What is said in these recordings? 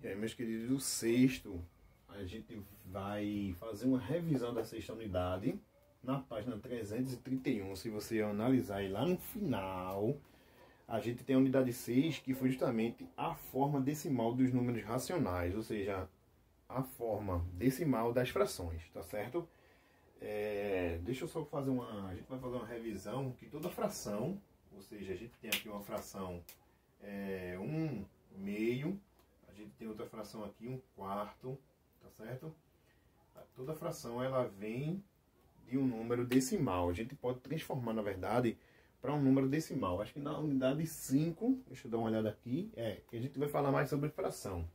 E aí, meus queridos, o sexto, a gente vai fazer uma revisão da sexta unidade na página 331. Se você analisar aí lá no final, a gente tem a unidade 6, que foi justamente a forma decimal dos números racionais, ou seja, a forma decimal das frações, tá certo? Deixa eu só fazer a gente vai fazer uma revisão que toda fração, ou seja, a gente tem aqui uma fração 1/2, a gente tem outra fração aqui 1/4, tá certo? Toda fração ela vem de um número decimal. A gente pode transformar, na verdade, para um número decimal. Acho que na unidade 5, deixa eu dar uma olhada aqui, que a gente vai falar mais sobre fração.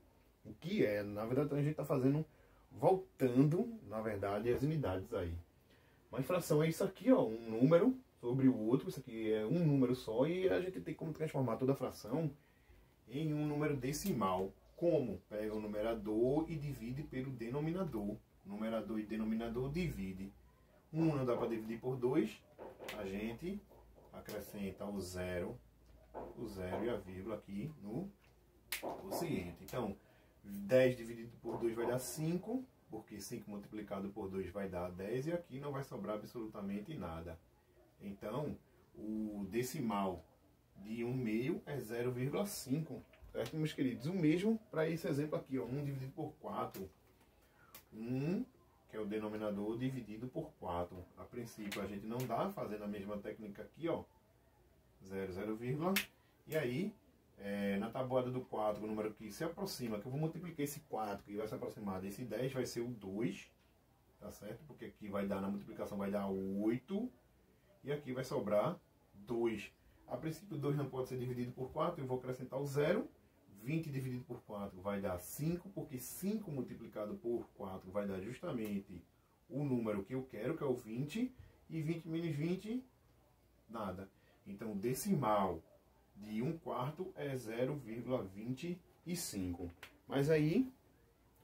O que é? Na verdade, a gente está fazendo, voltando, na verdade, as unidades aí. Mas fração é isso aqui, ó, um número sobre o outro. Isso aqui é um número só e a gente tem como transformar toda a fração em um número decimal. Como? Pega o numerador e divide pelo denominador. Numerador e denominador divide. 1 não dá para dividir por 2, a gente acrescenta o zero e a vírgula aqui no quociente. Então, 10 dividido por 2 vai dar 5, porque 5 multiplicado por 2 vai dar 10, e aqui não vai sobrar absolutamente nada. Então, o decimal de 1/2 é 0,5. Certo, meus queridos? O mesmo para esse exemplo aqui, ó, 1 dividido por 4. 1, que é o denominador, dividido por 4. A princípio, a gente não dá, fazendo a mesma técnica aqui, ó, 0, vírgula. E aí, na tabuada do 4, o número que se aproxima, que eu vou multiplicar esse 4, que vai se aproximar desse 10, vai ser o 2, tá certo? Porque aqui vai dar, na multiplicação, vai dar 8, e aqui vai sobrar 2. A princípio, 2 não pode ser dividido por 4, eu vou acrescentar o 0. 20 dividido por 4 vai dar 5, porque 5 multiplicado por 4 vai dar justamente o número que eu quero, que é o 20, e 20 menos 20, nada. Então, o decimal de 1/4 é 0,25. Mas aí,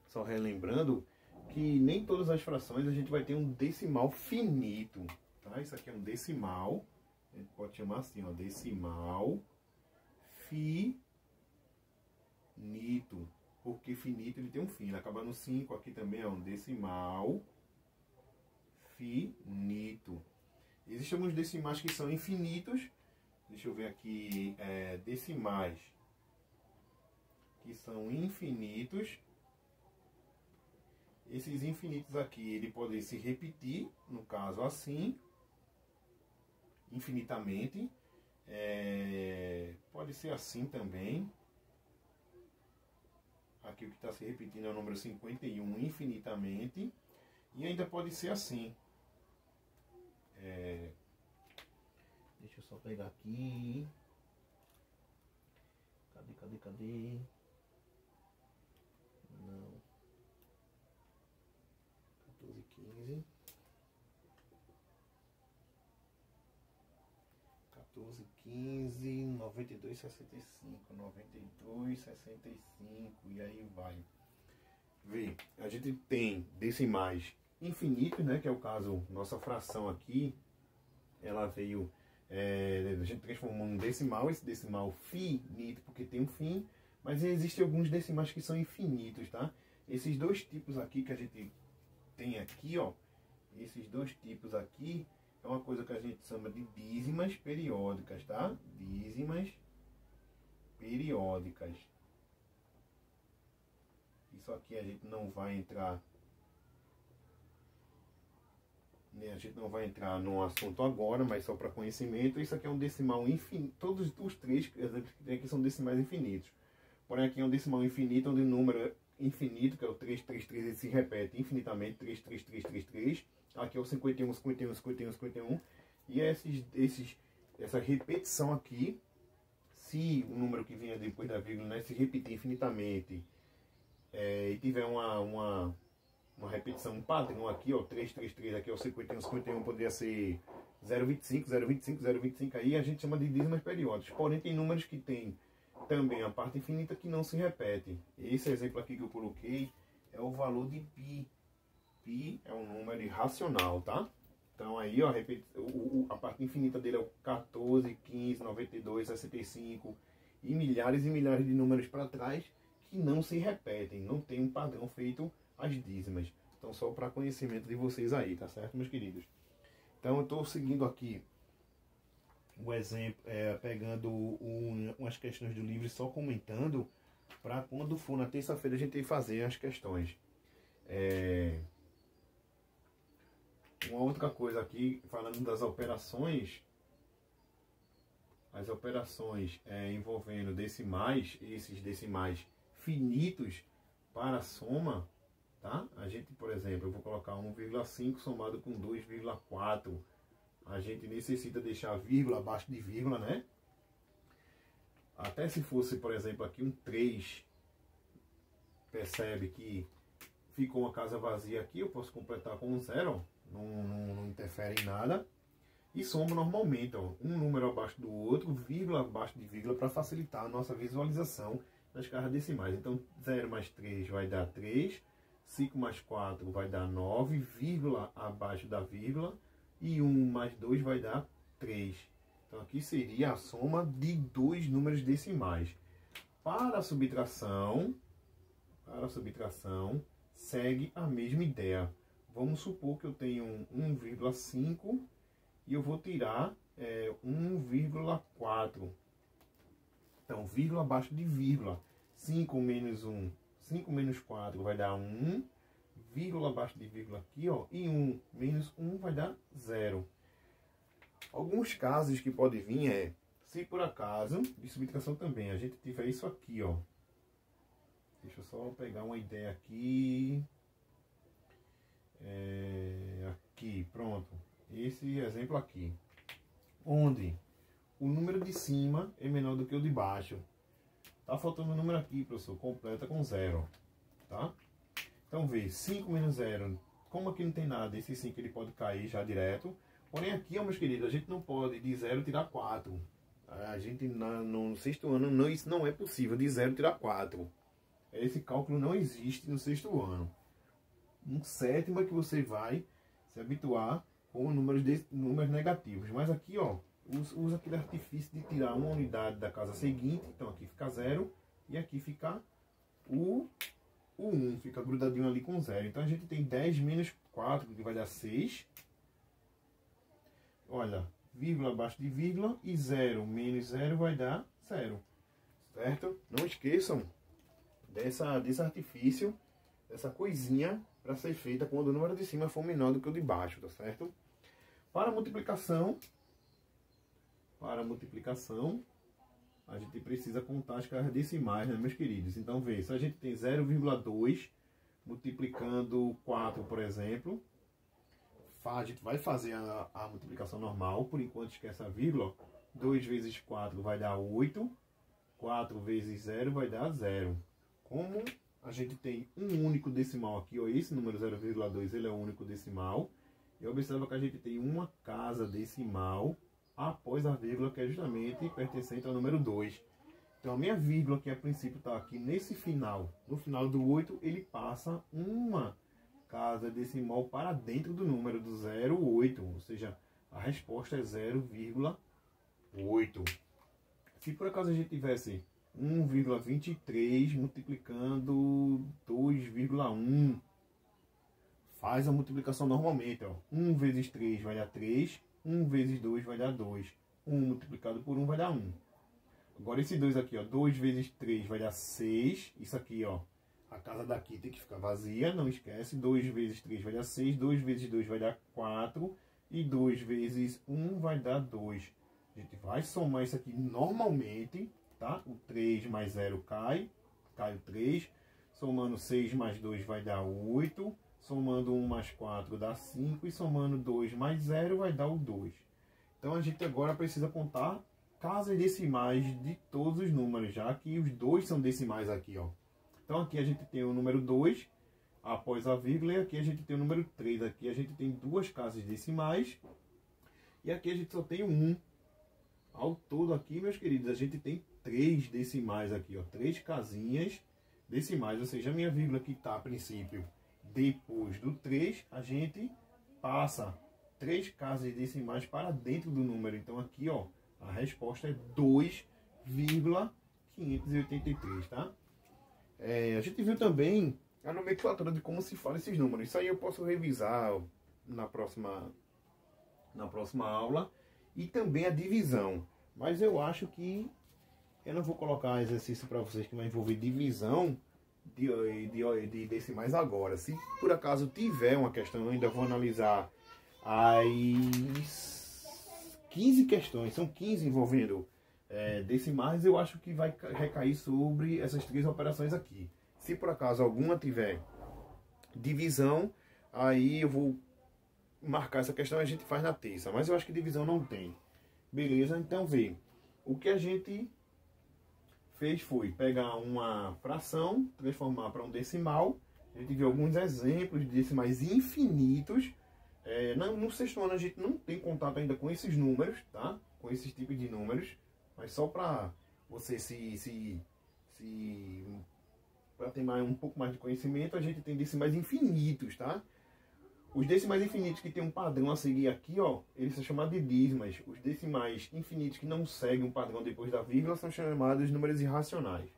só relembrando, que nem todas as frações a gente vai ter um decimal finito, tá? Isso aqui é um decimal, a gente pode chamar assim, ó, decimal finito, porque finito ele tem um fim, ele acaba no 5, aqui também é um decimal finito. Existem alguns decimais que são infinitos, deixa eu ver aqui, decimais que são infinitos. Esses infinitos aqui, ele pode se repetir, no caso assim, infinitamente, pode ser assim também. Aqui o que está se repetindo é o número 51 infinitamente. E ainda pode ser assim. Deixa eu só pegar aqui. Cadê? Não. 14, 15. 14, 15, 92, 65, 92, 65, e aí vai. Vê, a gente tem decimais infinitos, né, que é o caso, nossa fração aqui, ela veio, a gente transformou um decimal, esse decimal finito, porque tem um fim, mas existem alguns decimais que são infinitos, tá? Esses dois tipos aqui que a gente tem aqui, ó, esses dois tipos aqui, é uma coisa que a gente chama de dízimas periódicas, tá? Dízimas periódicas. Isso aqui a gente não vai entrar, né? A gente não vai entrar no assunto agora, mas só para conhecimento. Isso aqui é um decimal infinito. Todos os três exemplos que tem aqui são decimais infinitos. Porém, aqui é um decimal infinito, onde o número é infinito, que é o 333, ele se repete infinitamente, 33333. Aqui é o 51, 51, 51, 51. E essa repetição aqui, se o número que vinha depois da vírgula, né, se repetir infinitamente, e tiver uma repetição, um padrão aqui, ó, 333, aqui é o 51, 51, poderia ser 0,25, 0,25, 0,25, aí a gente chama de dízimas periódicas. Porém, tem números que tem também a parte infinita que não se repete. Esse exemplo aqui que eu coloquei é o valor de π. Π é um número irracional, tá? Então aí, ó, a parte infinita dele é o 14, 15, 92, 65 e milhares de números para trás, que não se repetem, não tem um padrão feito as dízimas. Então, só para conhecimento de vocês aí, tá certo, meus queridos? Então, eu estou seguindo aqui o exemplo, pegando umas questões do livro e só comentando, para quando for na terça-feira a gente fazer as questões. Uma outra coisa aqui, falando das operações, as operações envolvendo decimais, esses decimais finitos para a soma, tá? A gente, por exemplo, eu vou colocar 1,5 somado com 2,4. A gente necessita deixar vírgula abaixo de vírgula, né? Até se fosse, por exemplo, aqui um 3, percebe que ficou uma casa vazia aqui, eu posso completar com um 0, não interfere em nada. E soma normalmente, ó, um número abaixo do outro, vírgula abaixo de vírgula, para facilitar a nossa visualização das casas decimais. Então, 0 mais 3 vai dar 3, 5 mais 4 vai dar 9, vírgula abaixo da vírgula, e 1 mais 2 vai dar 3. Então, aqui seria a soma de dois números decimais. Para a subtração, segue a mesma ideia. Vamos supor que eu tenho 1,5 e eu vou tirar 1,4. Então, vírgula abaixo de vírgula. 5 menos 1, 5 menos 4 vai dar 1. Vírgula abaixo de vírgula aqui, ó. E 1 menos 1 vai dar 0. Alguns casos que pode vir se por acaso, de subtração também, a gente tiver isso aqui, ó. Deixa eu só pegar uma ideia aqui. Aqui, pronto. Esse exemplo aqui, onde o número de cima é menor do que o de baixo. Tá faltando um número aqui, professor, completa com 0, tá? Então, vê, 5 menos 0, como aqui não tem nada, esse 5 ele pode cair já direto. Porém, aqui, ó, meus queridos, a gente não pode de 0 tirar 4. A gente, no sexto ano, isso não é possível, de 0 tirar 4. Esse cálculo não existe no sexto ano. No sétimo é que você vai se habituar com números negativos. Mas aqui, ó, usa aquele artifício de tirar uma unidade da casa seguinte. Então aqui fica 0 e aqui fica o 1, fica grudadinho ali com 0. Então a gente tem 10 menos 4, que vai dar 6. Olha, vírgula abaixo de vírgula, e 0 menos 0 vai dar 0. Certo? Não esqueçam desse artifício, dessa coisinha para ser feita quando o número de cima for menor do que o de baixo, tá certo? Para multiplicação, a gente precisa contar as casas decimais, né, meus queridos? Então, vê, se a gente tem 0,2 multiplicando 4, por exemplo, a gente vai fazer a multiplicação normal, por enquanto esquece a vírgula. 2 vezes 4 vai dar 8, 4 vezes 0 vai dar 0. Como a gente tem um único decimal aqui, ó, esse número 0,2 ele é o único decimal, e observa que a gente tem uma casa decimal após a vírgula, que é justamente pertencente ao número 2. Então a minha vírgula, que a princípio está aqui nesse final, no final do 8, ele passa uma casa decimal para dentro do número do 0,8, ou seja, a resposta é 0,8. Se por acaso a gente tivesse 1,23 multiplicando 2,1, faz a multiplicação normalmente, ó. 1 vezes 3 vai dar 3, 1 vezes 2 vai dar 2, 1 multiplicado por 1 vai dar 1. Agora esse 2 aqui, ó, 2 vezes 3 vai dar 6, isso aqui, ó, a casa daqui tem que ficar vazia, não esquece, 2 vezes 3 vai dar 6, 2 vezes 2 vai dar 4, e 2 vezes 1 vai dar 2. A gente vai somar isso aqui normalmente, tá? O 3 mais 0 cai o 3, somando 6 mais 2 vai dar 8, somando 1 mais 4 dá 5, e somando 2 mais 0 vai dar o 2. Então a gente agora precisa contar casas decimais de todos os números, já que os dois são decimais aqui, ó. Então aqui a gente tem o número 2 após a vírgula, e aqui a gente tem o número 3. Aqui a gente tem duas casas decimais, e aqui a gente só tem 1. Ao todo aqui, meus queridos, a gente tem 3 decimais aqui, ó, 3 casinhas decimais, ou seja, a minha vírgula que está a princípio depois do 3, a gente passa 3 casas decimais para dentro do número. Então aqui, ó, a resposta é 2,583, tá? A gente viu também a nomenclatura de como se fala esses números. Isso aí eu posso revisar na próxima aula. E também a divisão. Mas eu acho que eu não vou colocar exercício para vocês que vai envolver divisão de decimais agora. Se por acaso tiver uma questão, eu ainda vou analisar as 15 questões. São 15 envolvendo decimais. Eu acho que vai recair sobre essas 3 operações aqui. Se por acaso alguma tiver divisão, aí eu vou marcar essa questão e a gente faz na terça. Mas eu acho que divisão não tem. Beleza? Então vê. O que a gente fez foi pegar uma fração, transformar para um decimal. A gente viu alguns exemplos de decimais infinitos. No sexto ano a gente não tem contato ainda com esses números, tá? Com esses tipos de números. Mas só para você para ter um pouco mais de conhecimento, a gente tem decimais infinitos, tá? Os decimais infinitos que tem um padrão a seguir aqui, ó, eles são chamados de dízimas. Os decimais infinitos que não seguem um padrão depois da vírgula são chamados de números irracionais.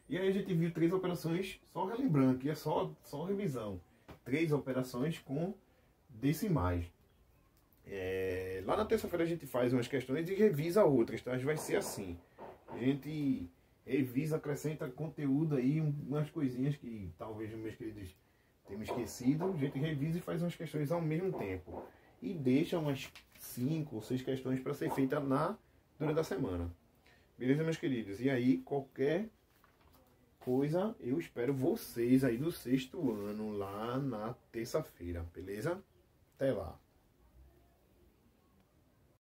E aí a gente viu 3 operações, só relembrando, que é só revisão. 3 operações com decimais. Lá na terça-feira a gente faz umas questões e revisa outras, tá? Vai ser assim. A gente revisa, acrescenta conteúdo aí, umas coisinhas que talvez meus queridos tenham esquecido. A gente revisa e faz umas questões ao mesmo tempo. E deixa umas 5 ou 6 questões para ser feita durante a semana. Beleza, meus queridos? E aí, qualquer coisa, eu espero vocês aí do sexto ano lá na terça-feira. Beleza? Até lá.